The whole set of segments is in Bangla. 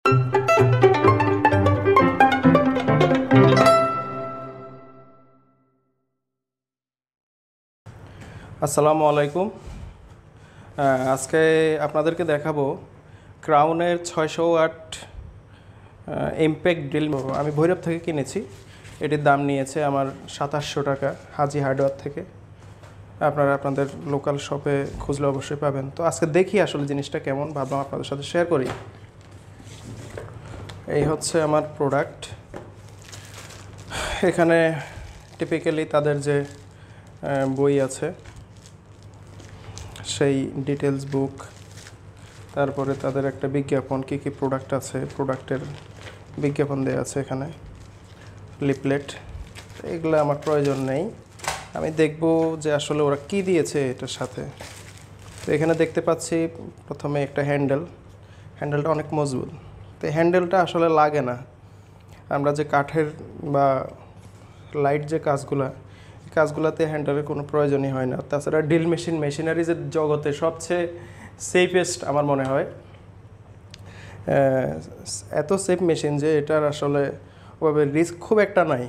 আসসালামু আলাইকুম। আজকে আপনাদেরকে দেখাবো ক্রাউনের 600 ওয়াট ইমপ্যাক্ট ড্রিল। আমি ভৈরব থেকে কিনেছি। এটির দাম নিয়েছে আমার 2700 টাকা হাজি হার্ডওয়্যার থেকে। আপনারা আপনাদের লোকাল শপে খুঁজলে অবশ্যই পাবেন। তো আজকে দেখি আসলে জিনিসটা কেমন, ভাবলাম আপনাদের সাথে শেয়ার করি। এই হচ্ছে আমার প্রোডাক্ট। এখানে টিপিক্যালি তাদের যে বই আছে সেই ডিটেলস বুক, তারপরে তাদের একটা বিজ্ঞাপন, কী কী প্রোডাক্ট আছে প্রোডাক্টের বিজ্ঞাপন দেওয়া আছে এখানে, লিফলেট। এগুলো আমার প্রয়োজন নেই। আমি দেখব যে আসলে ওরা কি দিয়েছে এটার সাথে। তো এখানে দেখতে পাচ্ছি প্রথমে একটা হ্যান্ডেলটা অনেক মজবুত। তো হ্যান্ডেলটা আসলে লাগে না। আমরা যে কাঠের বা লাইট যে কাজগুলোতে হ্যান্ডেলের কোনো প্রয়োজনই হয় না। তাছাড়া ড্রিল মেশিনারিজের জগতে সবচেয়ে সেফেস্ট আমার মনে হয়। এত সেফ মেশিন যে এটার আসলে ওভাবে রিস্ক খুব একটা নাই।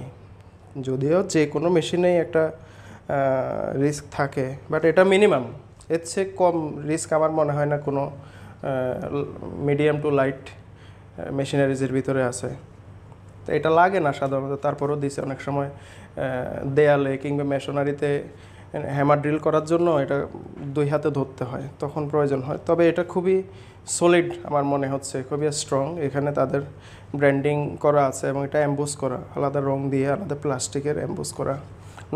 যদিও যে কোনো মেশিনেই একটা রিস্ক থাকে, বাট এটা মিনিমাম। এর চেয়ে কম রিস্ক আমার মনে হয় না কোনো মিডিয়াম টু লাইট মেশিনারিজের ভিতরে আছে। তো এটা লাগে না সাধারণত, তারপরেও দিছে অনেক সময় দেয়ালে কিংবা মেশনারিতে হ্যামার ড্রিল করার জন্য এটা 2 হাতে ধরতে হয়, তখন প্রয়োজন হয়। তবে এটা খুবই সলিড আমার মনে হচ্ছে, খুবই স্ট্রং। এখানে তাদের ব্র্যান্ডিং করা আছে এবং এটা অ্যাম্বুস করা, আলাদা রং দিয়ে আলাদা প্লাস্টিকের অ্যাম্বুস করা,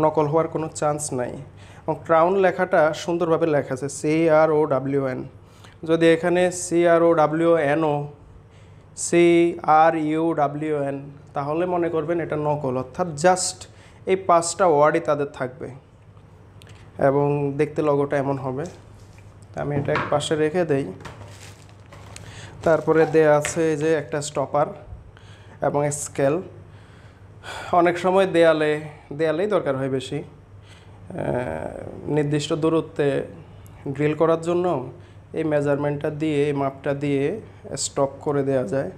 নকল হওয়ার কোনো চান্স নাই। এবং ক্রাউন লেখাটা সুন্দরভাবে লেখা আছে, CROWN। যদি এখানে CRUWN তাহলে মনে করবেন এটা নকল, অর্থাৎ জাস্ট এই 5টা ওয়ার্ডই তাদের থাকবে এবং দেখতে লগোটা এমন হবে। আমি এটা এক পাশে রেখে দেই। তারপরে দেয়া আছে যে একটা স্টপার এবং স্কেল। অনেক সময় দেয়ালেই দরকার হয় বেশি, নির্দিষ্ট দূরত্বে ড্রিল করার জন্য এই মেজারমেন্টটা দিয়ে, এই মাপটা দিয়ে স্টপ করে দেওয়া যায়।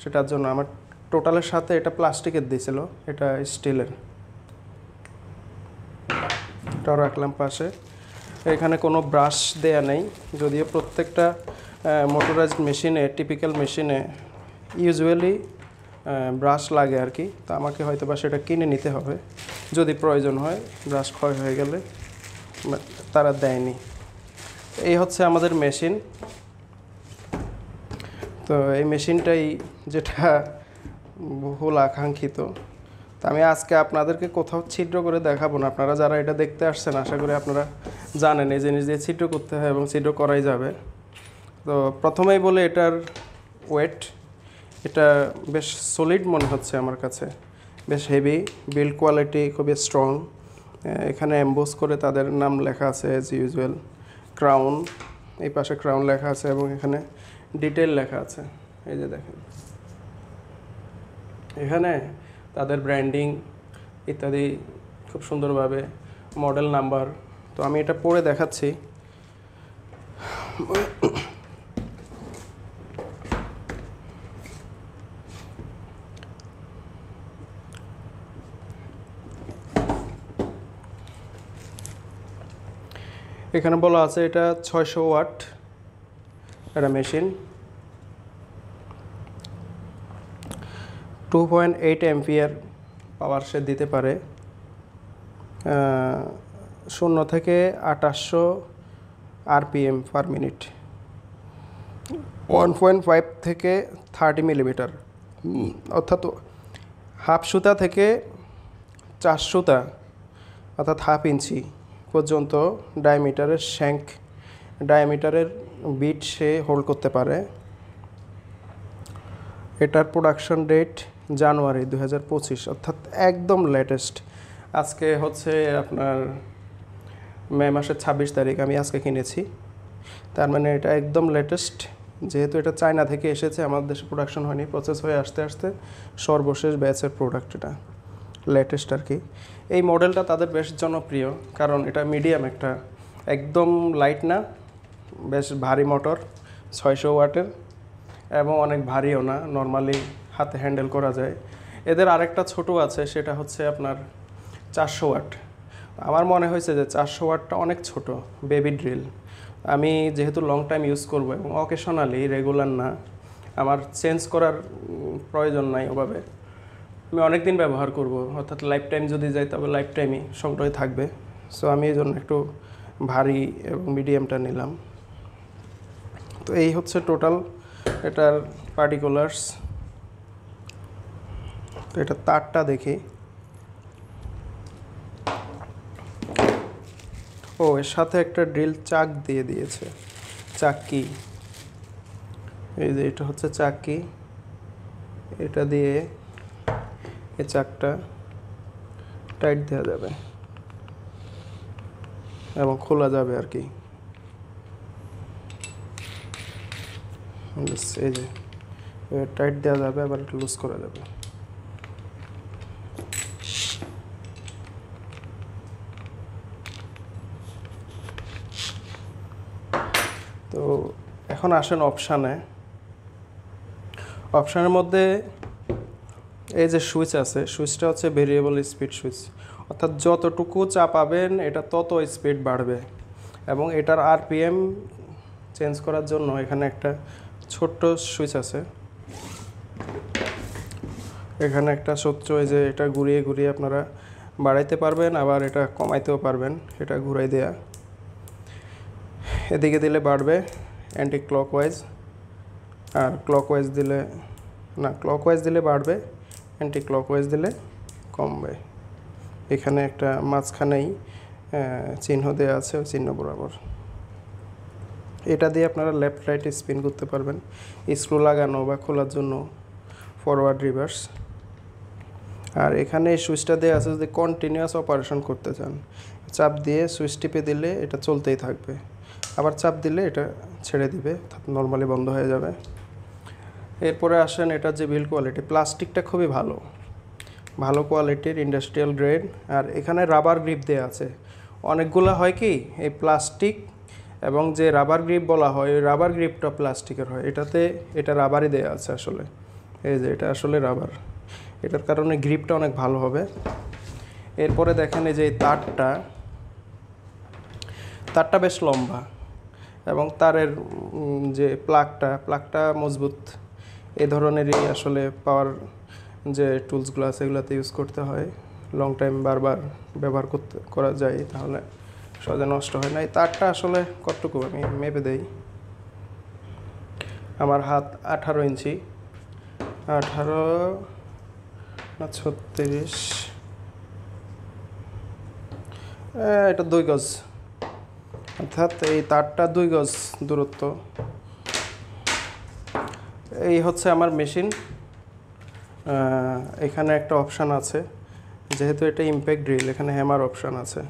সেটার জন্য আমার টোটালের সাথে এটা প্লাস্টিকের দিয়েছিল, এটা স্টিলের। এটাও রাখলাম পাশে। এখানে কোনো ব্রাশ দেয়া নেই, যদিও প্রত্যেকটা মোটরাইজড মেশিনে, টিপিক্যাল মেশিনে ইউজুয়ালি ব্রাশ লাগে আর কি। তো আমাকে হয়তো বা সেটা কিনে নিতে হবে যদি প্রয়োজন হয়, ব্রাশ ক্ষয় হয়ে গেলে। তারা দেয়নি। এই হচ্ছে আমাদের মেশিন। তো এই মেশিনটাই যেটা বহুল আকাঙ্ক্ষিত। তো আমি আজকে আপনাদেরকে কোথাও ছিদ্র করে দেখাবো না। আপনারা যারা এটা দেখতে আসছেন আশা করি আপনারা জানেন এই জিনিস দিয়ে ছিদ্র করতে হয় এবং ছিদ্র করাই যাবে। তো প্রথমেই বলে এটার ওয়েট, এটা বেশ সলিড মনে হচ্ছে আমার কাছে, বেশ হেভি, বিল্ড কোয়ালিটি খুবই স্ট্রং। এখানে এমবোস করে তাদের নাম লেখা আছে অ্যাজ ইউজুয়াল, ক্রাউন। এই পাশে ক্রাউন লেখা আছে এবং এখানে ডিটেল লেখা আছে। এই যে দেখেন, এখানে তাদের ব্র্যান্ডিং ইত্যাদি খুব সুন্দরভাবে, মডেল নাম্বার। তো আমি এটা পড়ে দেখাচ্ছি। এখানে বলা আছে এটা 600 ওয়াট একটা মেশিন, 2.8 অ্যাম্পিয়ার পাওয়ার সে দিতে পারে। 0 থেকে 2800 RPM পার মিনিট, 1.5 থেকে 30 মিলিমিটার, অর্থাৎ হাফ সুতা থেকে 4 সুতা, অর্থাৎ হাফ ইঞ্চি পর্যন্ত ডায়ামিটারের বিট সে হোল্ড করতে পারে। এটার প্রোডাকশন ডেট জানুয়ারি 2025, অর্থাৎ একদম লেটেস্ট। আজকে হচ্ছে আপনার মে মাসের 26 তারিখ, আমি আজকে কিনেছি। তার মানে এটা একদম লেটেস্ট। যেহেতু এটা চায়না থেকে এসেছে, আমাদের দেশে প্রোডাকশন হয়নি, প্রসেস হয়ে আসতে আসতে সর্বশেষ ব্যাচের প্রোডাক্ট, এটা লেটেস্ট আর কি। এই মডেলটা তাদের বেশ জনপ্রিয়, কারণ এটা মিডিয়াম, একটা একদম লাইট না, বেশ ভারী মোটর, 600 ওয়াটের। এবং অনেক ভারীও না, নর্মালি হাতে হ্যান্ডেল করা যায়। এদের আরেকটা ছোট আছে, সেটা হচ্ছে আপনার 400 ওয়াট। আমার মনে হয়েছে যে 400 ওয়াটটা অনেক ছোট বেবি ড্রিল। আমি যেহেতু লং টাইম ইউজ করব এবং অকেশনালি, রেগুলার না, আমার চেঞ্জ করার প্রয়োজন নাই ওভাবে, আমি অনেক দিন ব্যবহার করব, অর্থাৎ লাইফ টাইম যদি যাই তবে লাইফ টাইমই সংগ্রহে থাকবে। সো আমি এই জন্য একটু ভারী এবং মিডিয়ামটা নিলাম। তো এই হচ্ছে টোটাল এটার পার্টিকুলার্স। তো এটা তারটা দেখি। ও, এর সাথে একটা ড্রিল চাক দিয়ে দিয়েছে, চাকি। এই যে এটা হচ্ছে চাকি, এটা দিয়ে এই চাকটা টাইট দেওয়া যাবে এবং খোলা যাবে আর কি। এই যে টাইট দেওয়া যাবে, আবার একটু লুজ করা যাবে। তো এখন আসেন অপশানে। অপশানের মধ্যে এই যে সুইচ আছে, সুইচটা হচ্ছে ভেরিয়েবল স্পিড সুইচ, অর্থাৎ যতটুকু চাপাবেন এটা তত স্পিড বাড়বে। এবং এটার আরপিএম চেঞ্জ করার জন্য এখানে একটা ছোট্ট সুইচ আছে, এখানে একটা সূত্র, এই যে এটা ঘুরিয়ে ঘুরিয়ে আপনারা বাড়াইতে পারবেন, আবার এটা কমাইতেও পারবেন। এটা ঘুরাই দেয়া, এদিকে দিলে বাড়বে অ্যান্টি ক্লকওয়াইজ, আর ক্লকওয়াইজ দিলে না, ক্লকওয়াইজ দিলে বাড়বে, অ্যান্টি ক্লকওয়াইজ দিলে কমবে। এখানে একটা মাঝখানেই চিহ্ন দেওয়া আছে, ওই চিহ্ন বরাবর। এটা দিয়ে আপনারা লেফট রাইট স্পিন করতে পারবেন, স্ক্রু লাগানো বা খোলার জন্য ফরওয়ার্ড রিভার্স। আর এখানে এই সুইচটা দেওয়া আছে, যদি কন্টিনিউয়াস অপারেশন করতে চান, চাপ দিয়ে সুইচ টিপে দিলে এটা চলতেই থাকবে, আবার চাপ দিলে এটা ছেড়ে দিবে, নর্মালি বন্ধ হয়ে যাবে। এরপরে আসেন এটার যে বিল্ড কোয়ালিটি, প্লাস্টিকটা খুবই ভালো, ভালো কোয়ালিটির ইন্ডাস্ট্রিয়াল গ্রেড। আর এখানে রাবার গ্রিপ দেওয়া আছে। অনেকগুলো হয় কি, এই প্লাস্টিক এবং যে রাবার গ্রিপ বলা হয়, ওই রাবার গ্রিপটা প্লাস্টিকের হয়, এটাতে এটা রাবারই দেওয়া আছে আসলে। এই যে এটা আসলে রাবার, এটার কারণে গ্রিপটা অনেক ভালো হবে। এরপরে দেখেন এই যে তারটা বেশ লম্বা, এবং তারের যে প্লাগটা মজবুত। এই ধরনেরই আসলে পাওয়ার যে টুলসগুলো আছে এগুলোতে ইউজ করতে হয়, লং টাইম বারবার ব্যবহার করা যায়, তাহলে সহজে নষ্ট হয় না। এই তারটা আসলে কতটুকু আমি মেপে দেই। আমার হাত 18 ইঞ্চি, 18 না 36, এটা 2 গজ, অর্থাৎ এই তারটা 2 গজ দূরত্ব। এই হচ্ছে আমার মেশিন। এখানে একটা অপশান আছে, যেহেতু এটা ইমপ্যাক্ট ড্রিল, এখানে হ্যামার অপশান আছে।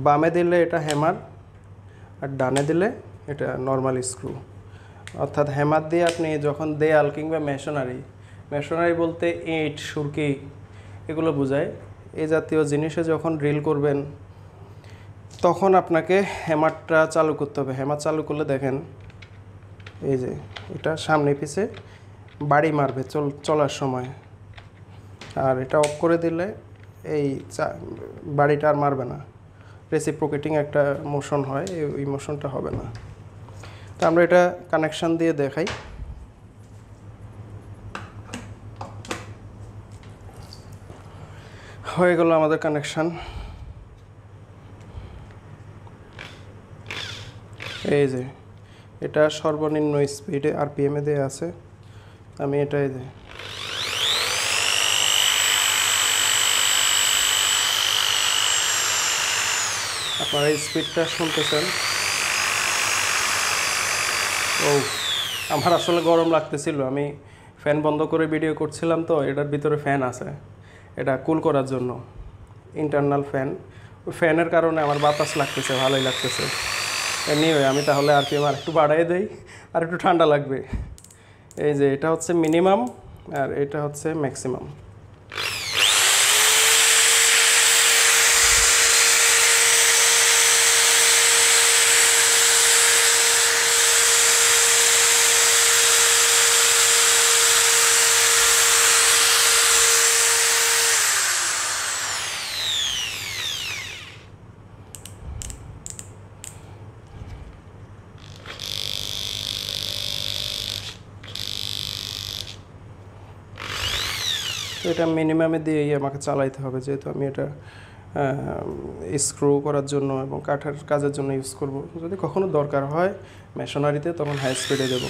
বামে দিলে এটা হ্যামার, আর ডানে দিলে এটা নর্মাল স্ক্রু। অর্থাৎ হ্যামার দিয়ে আপনি যখন দেয়াল কিংবা মেশনারি বলতে ইট, সুরকি এগুলো বোঝায়, এই জাতীয় জিনিসে যখন ড্রিল করবেন তখন আপনাকে হ্যামারটা চালু করতে হবে। হ্যামার চালু করলে দেখেন এই যে এটা সামনে পিছে বাড়ি মারবে চলার সময়, আর এটা অফ করে দিলে এই বাড়িটা আর মারবে না। রেসিপ্রোকেটিং একটা মোশন হয়, এই মোশনটা হবে না। তো আমরা এটা কানেকশান দিয়ে দেখাই। হয়ে গেল আমাদের কানেকশান। এই যে এটা সর্বনিম্ন স্পিডে আরপিএমে দেওয়া আছে। আমি এটা এই যে আপনারা স্পিডটা শুনতেছেন। ও, আমার আসলে গরম লাগতেছিল, আমি ফ্যান বন্ধ করে ভিডিও করছিলাম, তো এটার ভিতরে ফ্যান আছে, এটা কুল করার জন্য ইন্টারনাল ফ্যান। ওই ফ্যানের কারণে আমার বাতাস লাগতেছে, ভালোই লাগতেছে। এনিওয়ে আমি তাহলে আরপিএম আর একটু বাড়াই দেই, আর একটু ঠান্ডা লাগবে। এই যে এটা হচ্ছে মিনিমাম, আর এটা হচ্ছে ম্যাক্সিমাম। এটা মিনিমামে দিয়েই আমাকে চালাইতে হবে, যেহেতু আমি এটা স্ক্রু করার জন্য এবং কাঠের কাজের জন্য ইউজ করব। যদি কখনো দরকার হয় মেশনারিতে তখন হাই স্পিডে দেবো।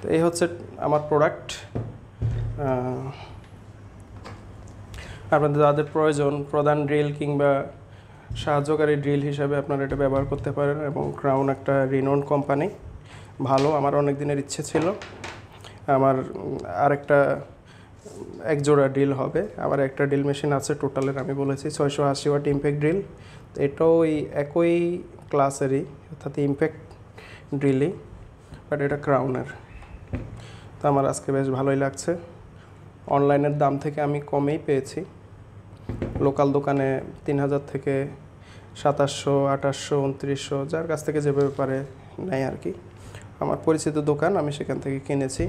তো এই হচ্ছে আমার প্রোডাক্ট। আপনাদের যাদের প্রয়োজন প্রধান ড্রিল কিংবা সাহায্যকারী ড্রিল হিসাবে আপনারা এটা ব্যবহার করতে পারেন। এবং ক্রাউন একটা রিনোন কোম্পানি, ভালো। আমার অনেক দিনের ইচ্ছে ছিল আমার আরেকটা এক জোড়া ড্রিল হবে। আমার একটা ড্রিল মেশিন আছে টোটালের, আমি বলেছি 680 ওয়াট ইম্প্যাক্ট ড্রিল। তো এটাও ওই একই ক্লাসেরই, অর্থাৎ ইম্প্যাক্ট ড্রিলই, বাট এটা ক্রাউনের। তো আমার আজকে বেশ ভালোই লাগছে। অনলাইনের দাম থেকে আমি কমেই পেয়েছি। লোকাল দোকানে 3000 থেকে 2700, 2800, 2900, যার কাছ থেকে যেভাবে পারে নেয় আর কি। আমার পরিচিত দোকান, আমি সেখান থেকে কিনেছি।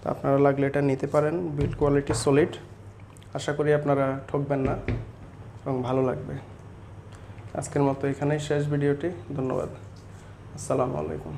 তো আপনারা লাগলে এটা নিতে পারেন। বিল্ড কোয়ালিটি সলিড, আশা করি আপনারা ঠকবেন না এবং ভালো লাগবে। আজকের মতো এখানেই শেষ ভিডিওটি। ধন্যবাদ। আসসালামু আলাইকুম।